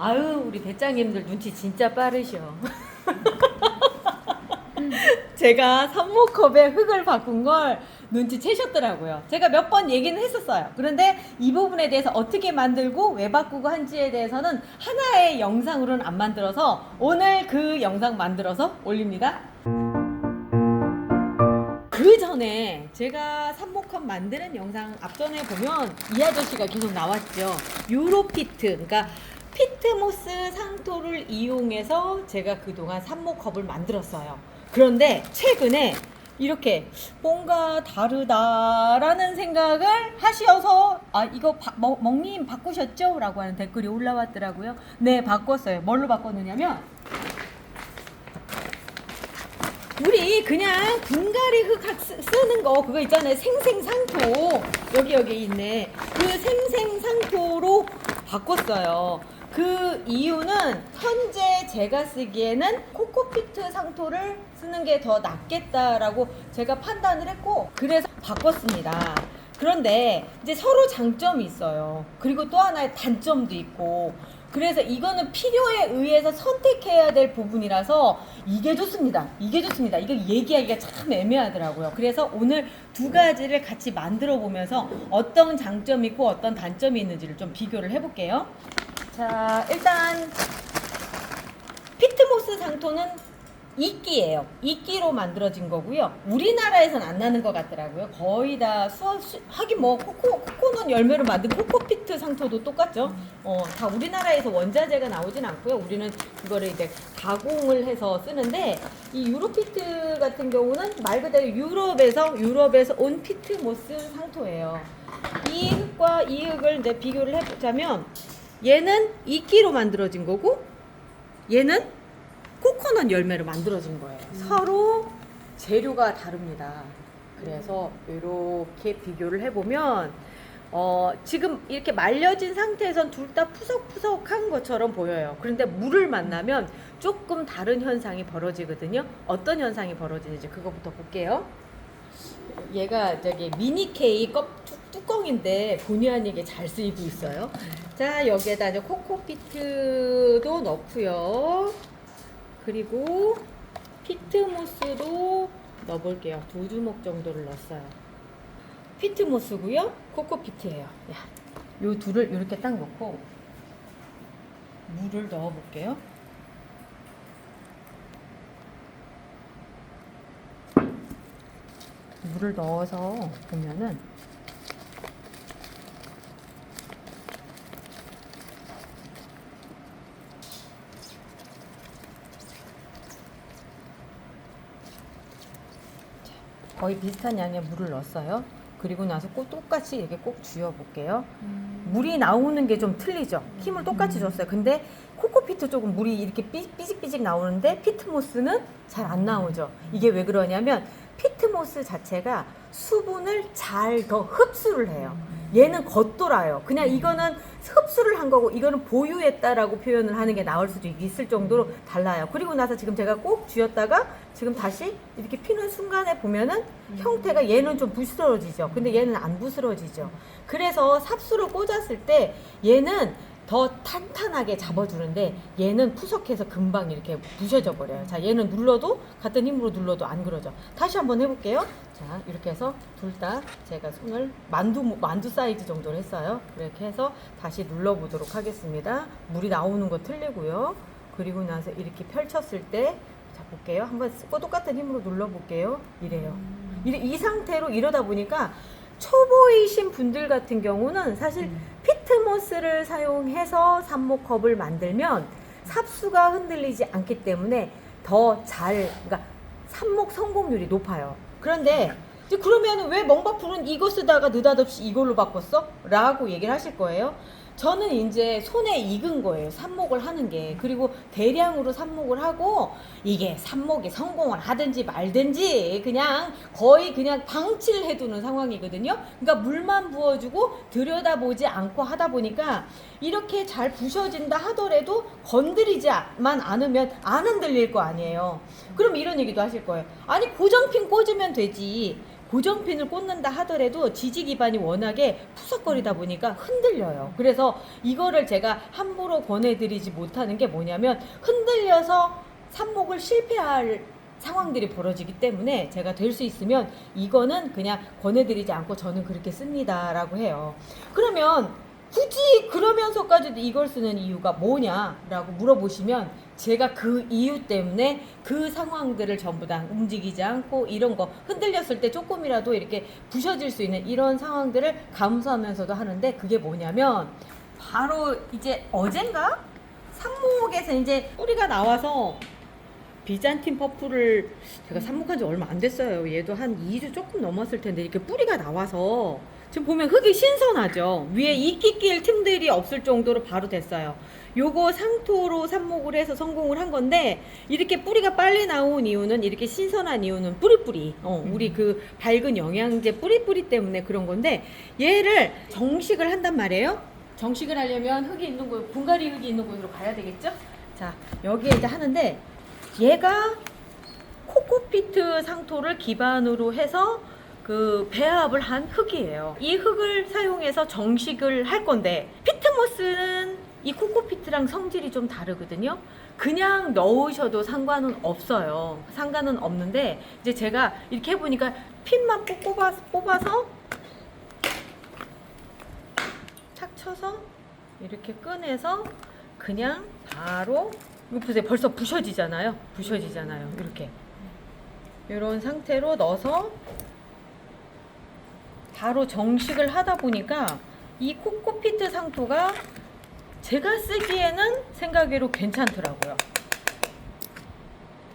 아유, 우리 배짱님들 눈치 진짜 빠르셔. 제가 삽목컵에 흙을 바꾼 걸 눈치채셨더라고요. 제가 몇 번 얘기는 했었어요. 그런데 이 부분에 대해서 어떻게 만들고 왜 바꾸고 한지에 대해서는 하나의 영상으로는 안 만들어서 오늘 그 영상 만들어서 올립니다. 그 전에 제가 삽목컵 만드는 영상 앞전에 보면 이 아저씨가 계속 나왔죠. 유로피트, 그러니까 피트모스 상토를 이용해서 제가 그동안 삽목컵을 만들었어요. 그런데 최근에 이렇게 뭔가 다르다라는 생각을 하셔서 이거 멍님 바꾸셨죠? 라고 하는 댓글이 올라왔더라고요. 네, 바꿨어요. 뭘로 바꿨느냐면 우리 그냥 분갈이 흙 쓰는 거 그거 있잖아요. 생생상토 여기 있네. 그 생생상토로 바꿨어요. 그 이유는 현재 제가 쓰기에는 코코피트 상토를 쓰는 게 더 낫겠다라고 제가 판단을 했고 그래서 바꿨습니다. 그런데 이제 서로 장점이 있어요. 그리고 또 하나의 단점도 있고 그래서 이거는 필요에 의해서 선택해야 될 부분이라서 이게 좋습니다. 이게 좋습니다. 이거 얘기하기가 참 애매하더라고요. 그래서 오늘 두 가지를 같이 만들어 보면서 어떤 장점이 있고 어떤 단점이 있는지를 좀 비교를 해볼게요. 자, 일단 피트모스 상토는 이끼예요. 이끼로 만들어진 거고요. 우리나라에선 안 나는 것 같더라고요. 거의 다 하긴 뭐 코코넛 열매로 만든 코코피트 상토도 똑같죠. 다 우리나라에서 원자재가 나오진 않고요. 우리는 그거를 이제 가공을 해서 쓰는데 이 유로피트 같은 경우는 말 그대로 유럽에서 온 피트모스 상토예요. 이 흙과 이 흙을 이제 비교를 해보자면 얘는 이끼로 만들어진 거고 얘는 코코넛 열매로 만들어진 거예요. 서로 재료가 다릅니다. 그래서 이렇게 비교를 해보면 지금 이렇게 말려진 상태에선 둘 다 푸석푸석한 것처럼 보여요. 그런데 물을 만나면 조금 다른 현상이 벌어지거든요. 어떤 현상이 벌어지는지 그거부터 볼게요. 얘가 저기 미니 K 뚜껑인데 본의 아니게 잘 쓰이고 있어요. 자, 여기에다 이제 코코피트도 넣고요. 그리고 피트모스도 넣어볼게요. 2주먹 정도를 넣었어요. 피트모스고요. 코코피트예요. 요 둘을 이렇게 딱 넣고 물을 넣어볼게요. 물을 넣어서 보면은 거의 비슷한 양의 물을 넣었어요. 그리고 나서 꼭 똑같이 이렇게 꼭 쥐어 볼게요. 물이 나오는 게 좀 틀리죠. 힘을 똑같이 줬어요. 근데 코코피트 쪽은 물이 이렇게 삐직삐직 나오는데 피트모스는 잘 안 나오죠. 이게 왜 그러냐면 피트모스 자체가 수분을 잘 더 흡수를 해요. 얘는 겉돌아요. 그냥 이거는 흡수를 한 거고 이거는 보유했다라고 표현을 하는 게 나을 수도 있을 정도로 달라요. 그리고 나서 지금 제가 꼭 쥐었다가 지금 다시 이렇게 피는 순간에 보면은 형태가 얘는 좀 부스러지죠. 근데 얘는 안 부스러지죠. 그래서 삽수를 꽂았을 때 얘는 더 탄탄하게 잡아주는데 얘는 푸석해서 금방 이렇게 부셔져 버려요. 자, 얘는 눌러도 같은 힘으로 눌러도 안 그러죠. 다시 한번 해볼게요. 자, 이렇게 해서 둘 다 제가 손을 만두 사이즈 정도로 했어요. 이렇게 해서 다시 눌러보도록 하겠습니다. 물이 나오는 거 틀리고요. 그리고 나서 이렇게 펼쳤을 때 자, 볼게요. 한번 똑같은 힘으로 눌러볼게요. 이래요. 이 상태로 이러다 보니까 초보이신 분들 같은 경우는 사실 피트모스를 사용해서 삽목컵을 만들면 삽수가 흔들리지 않기 때문에 그러니까 삽목 성공률이 높아요. 그런데 이제 그러면 왜 멍바풀은 이거 쓰다가 느닷없이 이걸로 바꿨어? 라고 얘기를 하실 거예요. 저는 이제 손에 익은 거예요. 삽목을 하는 게. 그리고 대량으로 삽목을 하고 이게 삽목이 성공을 하든지 말든지 그냥 거의 그냥 방치를 해두는 상황이거든요. 그러니까 물만 부어주고 들여다보지 않고 하다 보니까 이렇게 잘 부셔진다 하더라도 건드리지만 않으면 안 흔들릴 거 아니에요. 그럼 이런 얘기도 하실 거예요. 아니 고정핀 꽂으면 되지. 고정핀을 꽂는다 하더라도 지지 기반이 워낙에 푸석거리다 보니까 흔들려요. 그래서 이거를 제가 함부로 권해드리지 못하는 게 뭐냐면 흔들려서 삽목을 실패할 상황들이 벌어지기 때문에 제가 될 수 있으면 이거는 그냥 권해드리지 않고 저는 그렇게 씁니다 라고 해요. 그러면 굳이 그러면서까지도 이걸 쓰는 이유가 뭐냐라고 물어보시면 제가 그 이유 때문에 그 상황들을 전부 다 움직이지 않고 이런 거 흔들렸을 때 조금이라도 이렇게 부셔질 수 있는 이런 상황들을 감수하면서도 하는데 그게 뭐냐면 바로 이제 어젠가 삽목에서 이제 뿌리가 나와서 비잔틴 퍼플을 제가 삽목한 지 얼마 안 됐어요. 얘도 한 2주 조금 넘었을 텐데 이렇게 뿌리가 나와서 지금 보면 흙이 신선하죠. 위에 이끼 낄 틈들이 없을 정도로 바로 됐어요. 요거 상토로 삽목을 해서 성공을 한 건데 이렇게 뿌리가 빨리 나온 이유는 이렇게 신선한 이유는 뿌리뿌리 우리 그 밝은 영양제 뿌리뿌리 때문에 그런 건데 얘를 정식을 한단 말이에요. 정식을 하려면 흙이 있는 곳, 분갈이 흙이 있는 곳으로 가야 되겠죠. 자, 여기에 이제 하는데 얘가 코코피트 상토를 기반으로 해서 그 배합을 한 흙이에요. 이 흙을 사용해서 정식을 할 건데 피트모스는 이 코코피트랑 성질이 좀 다르거든요. 그냥 넣으셔도 상관은 없어요. 상관은 없는데 이제 제가 이렇게 해보니까 핀만 뽑아서 착 쳐서 이렇게 꺼내서 그냥 바로 이거 보세요. 벌써 부셔지잖아요. 이렇게 이런 상태로 넣어서 바로 정식을 하다 보니까 이 코코피트 상토가 제가 쓰기에는 생각외로 괜찮더라고요.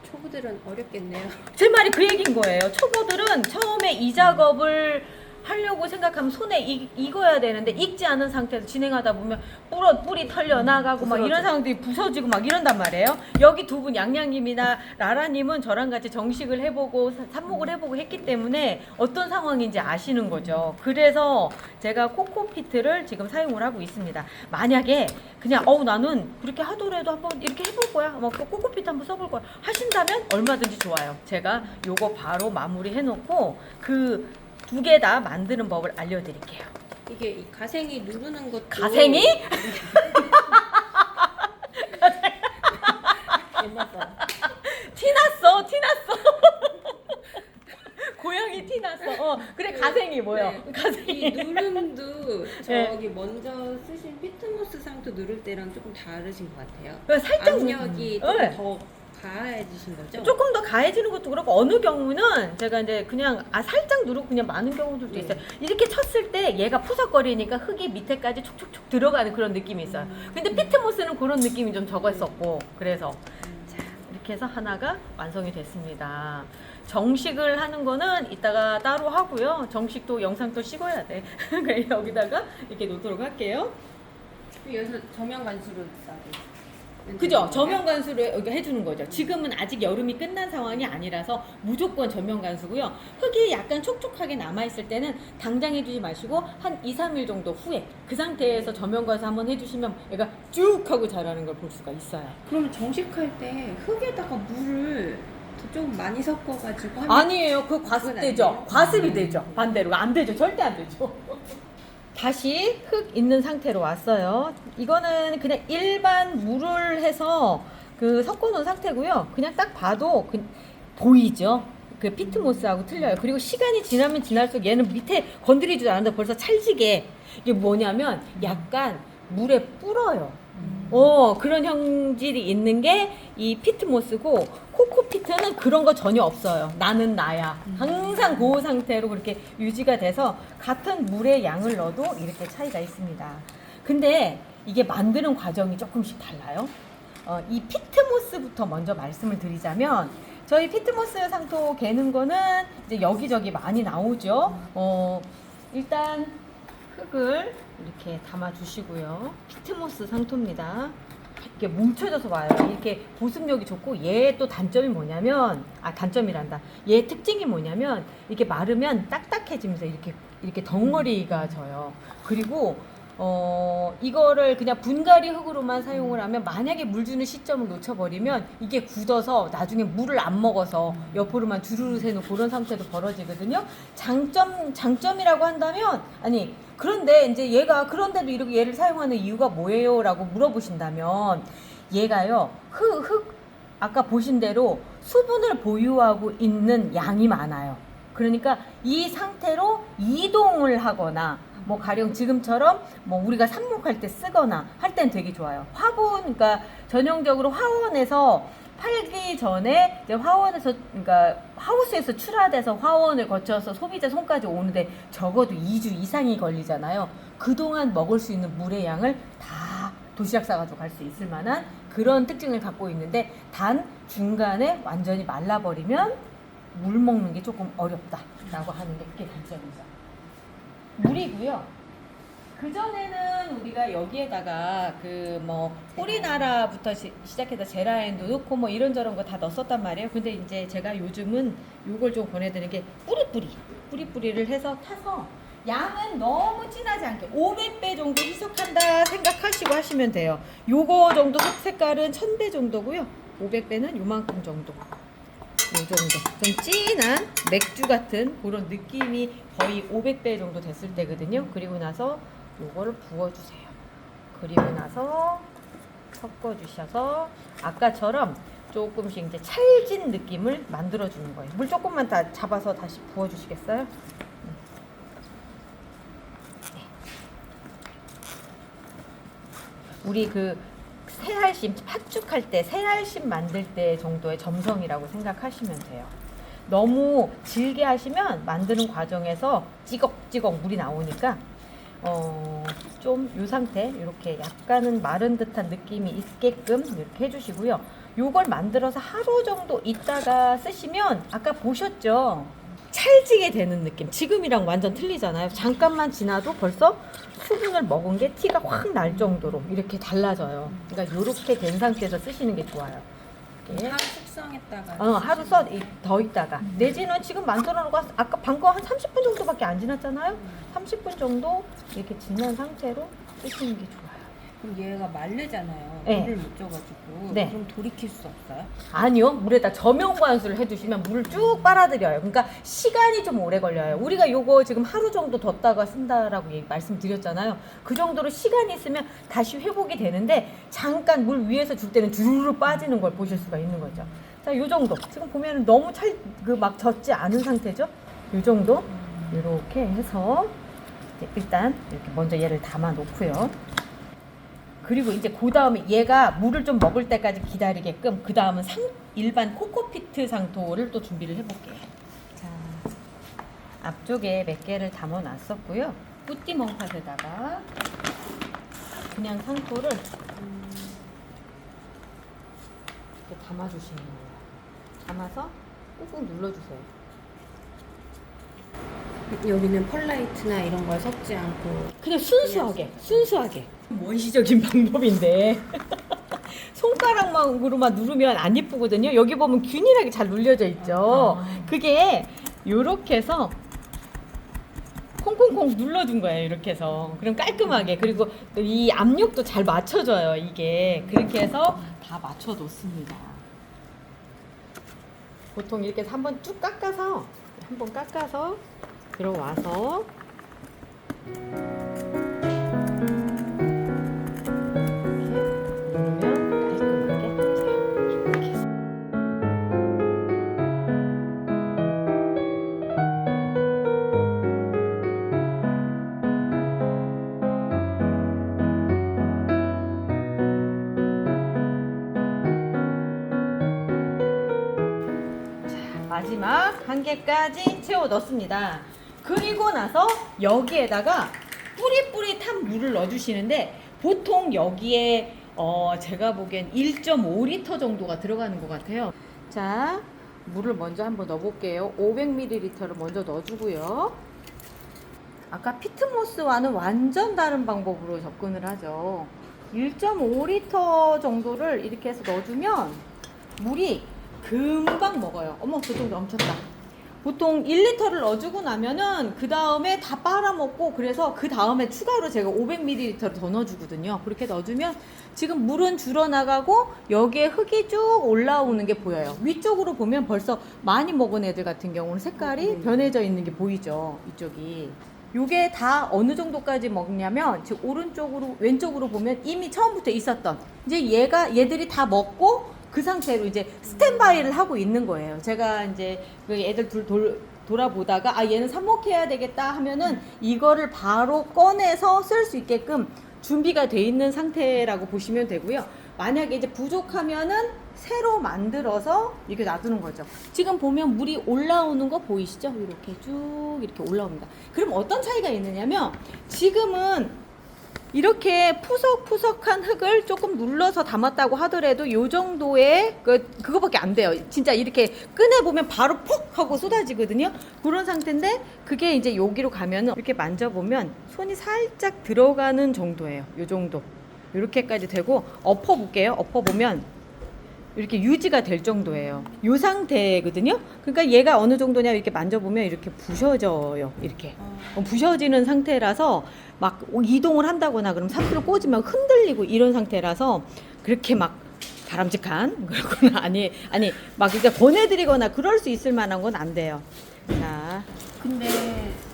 초보들은 어렵겠네요. 제 말이 그 얘기인 거예요. 초보들은 처음에 이 작업을 하려고 생각하면 손에 익어야 되는데 익지 않은 상태에서 진행하다 보면 뿌리 털려 나가고 막 이런 상황들이 부서지고 막 이런단 말이에요. 여기 두 분 양양님이나 라라님은 저랑 같이 정식을 해보고 삽목을 해보고 했기 때문에 어떤 상황인지 아시는 거죠. 그래서 제가 코코피트를 지금 사용을 하고 있습니다. 만약에 그냥 나는 그렇게 하더라도 한번 이렇게 해볼 거야, 코코피트 한번 써볼 거야 하신다면 얼마든지 좋아요. 제가 요거 바로 마무리 해놓고 그 두 개 다 만드는 법을 알려드릴게요. 이게 이 가생이 누르는 것도 가생이? 티났어. 고양이 티났어. 그래 가생이 뭐요? 네. 가생이. 이 누름도 네. 저기 먼저 쓰신 피트모스 상토 누를 때랑 조금 다르신 것 같아요. 살짝 압력이 조금 네. 더 가해지신 거죠? 조금 더 가해지는 것도 그렇고 어느 경우는 제가 이제 그냥 살짝 누르고 그냥 마는 경우들도 있어요. 이렇게 쳤을 때 얘가 푸석거리니까 흙이 밑에까지 촉촉촉 들어가는 그런 느낌이 있어요. 근데 피트모스는 그런 느낌이 좀 적었었고 그래서 자, 이렇게 해서 하나가 완성이 됐습니다. 정식을 하는 거는 이따가 따로 하고요. 정식도 영상 또 찍어야 돼. 여기다가 이렇게 놓도록 할게요. 여기서 저면 관수로 싸게. 그죠? 저면 관수를 해주는 거죠. 지금은 아직 여름이 끝난 상황이 아니라서 무조건 저면 관수고요. 흙이 약간 촉촉하게 남아있을 때는 당장 해주지 마시고 한 2, 3일 정도 후에 그 상태에서 저면 관수 한번 해주시면 얘가 쭉 하고 자라는 걸 볼 수가 있어요. 그러면 정식할 때 흙에다가 물을 좀 많이 섞어가지고 하면 아니에요. 그 과습되죠. 아니에요? 과습이 되죠. 반대로. 안 되죠. 절대 안 되죠. 다시 흙 있는 상태로 왔어요. 이거는 그냥 일반 물을 해서 그 섞어놓은 상태고요. 그냥 딱 봐도 보이죠. 그 피트모스하고 틀려요. 그리고 시간이 지나면 지날수록 얘는 밑에 건드리지도 않는데 벌써 찰지게 이게 뭐냐면 약간 물에 불어요. 그런 형질이 있는 게 이 피트모스고 코코피트는 그런 거 전혀 없어요. 나는 나야. 항상 그 상태로 그렇게 유지가 돼서 같은 물의 양을 넣어도 이렇게 차이가 있습니다. 근데 이게 만드는 과정이 조금씩 달라요. 이 피트모스부터 먼저 말씀을 드리자면 저희 피트모스 상토 개는 거는 이제 여기저기 많이 나오죠. 일단 흙을 이렇게 담아 주시고요. 피트모스 상토입니다. 이렇게 뭉쳐져서 와요. 이렇게 보습력이 좋고 얘 또 단점이 뭐냐면 단점이란다. 얘 특징이 뭐냐면 이렇게 마르면 딱딱해지면서 이렇게 덩어리가 져요. 그리고 이거를 그냥 분갈이 흙으로만 사용을 하면 만약에 물 주는 시점을 놓쳐버리면 이게 굳어서 나중에 물을 안 먹어서 옆으로만 주르르 새는 그런 상태도 벌어지거든요. 장점이라고 한다면, 아니, 그런데 이제 얘가 그런데도 이렇게 얘를 사용하는 이유가 뭐예요? 라고 물어보신다면, 얘가요, 아까 보신 대로 수분을 보유하고 있는 양이 많아요. 그러니까 이 상태로 이동을 하거나 뭐 가령 지금처럼 뭐 우리가 삽목할 때 쓰거나 할 땐 되게 좋아요. 화분, 그러니까 전형적으로 화원에서 팔기 전에 이제 화원에서, 그러니까 하우스에서 출하돼서 화원을 거쳐서 소비자 손까지 오는데 적어도 2주 이상이 걸리잖아요. 그동안 먹을 수 있는 물의 양을 다 도시락 싸가지고 갈 수 있을 만한 그런 특징을 갖고 있는데, 단 중간에 완전히 말라버리면 물 먹는 게 조금 어렵다라고 하는 게 그게 단점이죠. 물이고요. 그전에는 우리가 여기에다가 그 뭐 뿌리나라부터 시작해서 제라엔도 넣고 뭐 이런저런 거 다 넣었단 말이에요. 근데 이제 제가 요즘은 요걸 좀 권해드리는 게 뿌리뿌리를 해서 타서 양은 너무 진하지 않게 500배 정도 희석한다 생각하시고 하시면 돼요. 요거 정도 흙 색깔은 1000배 정도고요. 500배는 요만큼 정도. 요 정도 좀 진한 맥주 같은 그런 느낌이 거의 500배 정도 됐을 때거든요. 그리고 나서 요거를 부어주세요. 그리고 나서 섞어주셔서 아까처럼 조금씩 이제 찰진 느낌을 만들어주는 거예요. 물 조금만 다 잡아서 다시 부어주시겠어요? 네. 우리 그 새알심 팥죽할 때 새알심 만들 때 정도의 점성이라고 생각하시면 돼요. 너무 질게 하시면 만드는 과정에서 찌걱찌걱 물이 나오니까 좀 이 상태 이렇게 약간은 마른 듯한 느낌이 있게끔 이렇게 해주시고요. 요걸 만들어서 하루 정도 있다가 쓰시면 아까 보셨죠? 찰지게 되는 느낌. 지금이랑 완전 틀리잖아요. 잠깐만 지나도 벌써 수분을 먹은 게 티가 확 날 정도로 이렇게 달라져요. 그러니까 이렇게 된 상태에서 쓰시는 게 좋아요. 이렇게. 하루 숙성했다가 하루 더 있다가 내지는 지금 만들어 놓고 아까 방금 한 30분 정도밖에 안 지났잖아요. 30분 정도 이렇게 지난 상태로 쓰시는 게 좋아요. 그럼 얘가 마르잖아요. 네. 물을 못 줘가지고. 네. 그럼 돌이킬 수 없어요? 아니요. 물에다 저명관수를 해두시면 물을 쭉 빨아들여요. 그러니까 시간이 좀 오래 걸려요. 우리가 요거 지금 하루 정도 뒀다가 쓴다라고 말씀드렸잖아요. 그 정도로 시간이 있으면 다시 회복이 되는데 잠깐 물 위에서 줄 때는 주르르 빠지는 걸 보실 수가 있는 거죠. 자, 요 정도. 지금 보면 너무 막 젖지 않은 상태죠? 요 정도. 이렇게 해서 일단 이렇게 먼저 얘를 담아 놓고요. 그리고 이제 그 다음에 얘가 물을 좀 먹을 때까지 기다리게끔 그 다음은 일반 코코피트 상토를 또 준비를 해볼게요. 자, 앞쪽에 몇 개를 담아 놨었고요. 뿌띠 멍팟에다가 그냥 상토를 이렇게 담아주시는 거예요. 담아서 꾹꾹 눌러주세요. 여기는 펄라이트나 이런 걸 섞지 않고 그냥 순수하게 원시적인 방법인데 손가락만으로만 누르면 안 예쁘거든요. 여기 보면 균일하게 잘 눌려져 있죠. 그게 요렇게 해서 콩콩콩 눌러준 거예요. 이렇게 해서 그럼 깔끔하게, 그리고 이 압력도 잘 맞춰져요. 이게 그렇게 해서 다 맞춰 놓습니다. 보통 이렇게 해서 한번 쭉 깎아서 들어와서 마지막 한 개까지 채워 넣습니다. 그리고 나서 여기에다가 뿌릿뿌릿한 물을 넣어주시는데 보통 여기에 제가 보기엔 1.5리터 정도가 들어가는 것 같아요. 자, 물을 먼저 한번 넣어볼게요. 500ml를 먼저 넣어주고요. 아까 피트모스와는 완전 다른 방법으로 접근을 하죠. 1.5리터 정도를 이렇게 해서 넣어주면 물이 금방 먹어요. 어머, 그 정도 넘쳤다. 보통 1리터를 넣어주고 나면은 그 다음에 다 빨아먹고, 그래서 그 다음에 추가로 제가 500ml를 더 넣어주거든요. 그렇게 넣어주면 지금 물은 줄어나가고 여기에 흙이 쭉 올라오는 게 보여요. 위쪽으로 보면 벌써 많이 먹은 애들 같은 경우는 색깔이 변해져 있는 게 보이죠. 이쪽이. 요게 다 어느 정도까지 먹냐면 지금 오른쪽으로 왼쪽으로 보면 이미 처음부터 있었던, 이제 얘들이 다 먹고 그 상태로 이제 스탠바이를 하고 있는 거예요. 제가 이제 그 애들 돌아보다가 아 얘는 삽목해야 되겠다 하면은 이거를 바로 꺼내서 쓸 수 있게끔 준비가 돼 있는 상태라고 보시면 되고요. 만약에 이제 부족하면은 새로 만들어서 이렇게 놔두는 거죠. 지금 보면 물이 올라오는 거 보이시죠? 이렇게 쭉 이렇게 올라옵니다. 그럼 어떤 차이가 있느냐면 지금은 이렇게 푸석푸석한 흙을 조금 눌러서 담았다고 하더라도 요 정도의 그거밖에 안 돼요. 진짜 이렇게 꺼내보면 바로 퍽 하고 쏟아지거든요. 그런 상태인데 그게 이제 여기로 가면은 이렇게 만져보면 손이 살짝 들어가는 정도예요. 요 정도. 이렇게까지 되고 엎어볼게요. 엎어보면 이렇게 유지가 될 정도예요. 요 상태거든요. 그러니까 얘가 어느 정도냐 이렇게 만져보면 이렇게 부셔져요. 이렇게 부셔지는 상태라서 막 이동을 한다거나 그럼 상태로 꽂으면 흔들리고 이런 상태라서 그렇게 막 바람직한 그런 아니 막 이제 권해드리거나 그럴 수 있을 만한 건 안 돼요. 자, 근데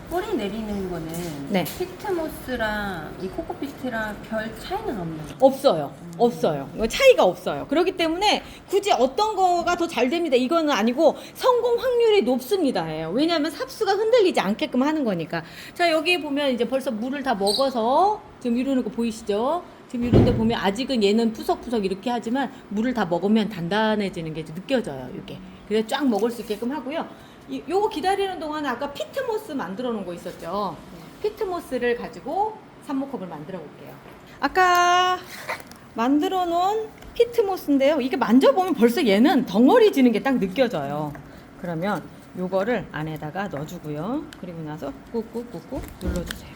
뿌리 내리는 거는 네. 피트모스랑 이 코코피트랑 별 차이는 없나요? 없어요. 없어요. 차이가 없어요. 그렇기 때문에 굳이 어떤 거가 더 잘 됩니다. 이거는 아니고 성공 확률이 높습니다. 왜냐하면 삽수가 흔들리지 않게끔 하는 거니까. 자, 여기 보면 이제 벌써 물을 다 먹어서 지금 이러는 거 보이시죠? 지금 이런 데 보면 아직은 얘는 푸석푸석 이렇게 하지만 물을 다 먹으면 단단해지는 게 느껴져요. 이게. 그래서 쫙 먹을 수 있게끔 하고요. 요거 기다리는 동안에 아까 피트모스 만들어 놓은 거 있었죠? 피트모스를 가지고 삽목컵을 만들어 볼게요. 아까 만들어 놓은 피트모스인데요. 이게 만져보면 벌써 얘는 덩어리지는 게 딱 느껴져요. 그러면 요거를 안에다가 넣어주고요. 그리고 나서 꾹꾹꾹꾹 눌러주세요.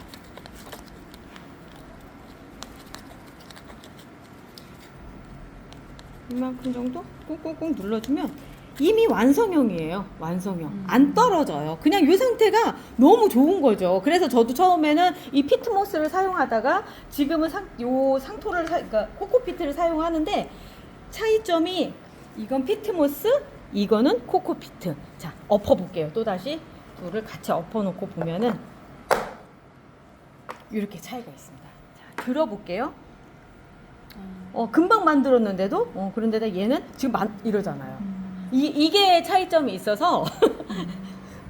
이만큼 정도 꾹꾹꾹 눌러주면 이미 완성형이에요. 완성형. 안 떨어져요. 그냥 이 상태가 너무 좋은 거죠. 그래서 저도 처음에는 이 피트모스를 사용하다가 지금은 요 상토를 그러니까 코코피트를 사용하는데 차이점이 이건 피트모스, 이거는 코코피트. 자, 엎어볼게요. 또다시 둘을 같이 엎어놓고 보면은 이렇게 차이가 있습니다. 자, 들어볼게요. 금방 만들었는데도 그런데다 얘는 지금 이러잖아요. 이게 차이점이 있어서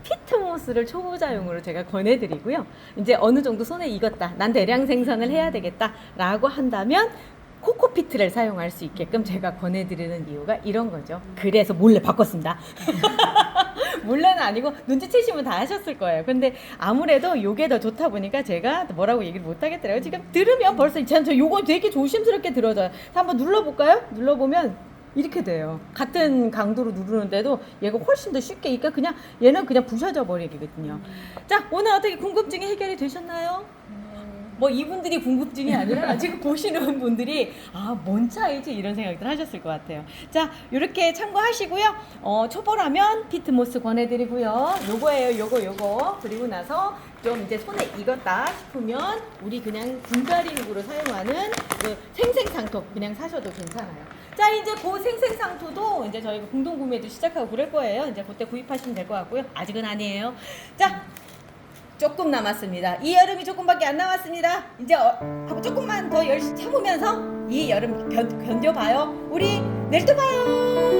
피트모스를 초보자용으로 제가 권해드리고요. 이제 어느 정도 손에 익었다, 난 대량 생산을 해야 되겠다 라고 한다면 코코피트를 사용할 수 있게끔 제가 권해드리는 이유가 이런 거죠. 그래서 몰래 바꿨습니다. 몰래는 아니고 눈치채시면 다 하셨을 거예요. 근데 아무래도 요게 더 좋다 보니까 제가 뭐라고 얘기를 못 하겠더라고요. 지금 들으면 벌써 저 요거 되게 조심스럽게 들어져요. 한번 눌러볼까요? 눌러보면 이렇게 돼요. 같은 강도로 누르는데도 얘가 훨씬 더 쉽게, 그러니까 그냥 얘는 그냥 부셔져 버리거든요. 자, 오늘 어떻게 궁금증이 해결이 되셨나요? 뭐 이분들이 궁금증이 아니라 지금 보시는 분들이 뭔 차이지 이런 생각들 하셨을 것 같아요. 자, 이렇게 참고하시고요. 초보라면 피트모스 권해드리고요. 요거예요. 요거. 그리고 나서 좀 이제 손에 익었다 싶으면 우리 그냥 분갈이육으로 사용하는 그 생생상토 그냥 사셔도 괜찮아요. 자, 이제 그 생생상토도 이제 저희가 공동구매도 시작하고 그럴 거예요. 이제 그때 구입하시면 될 것 같고요. 아직은 아니에요. 자, 조금 남았습니다. 이 여름이 조금밖에 안 남았습니다. 이제 하고 조금만 더 열심히 참으면서 이 여름 견뎌봐요. 우리 내일 또 봐요.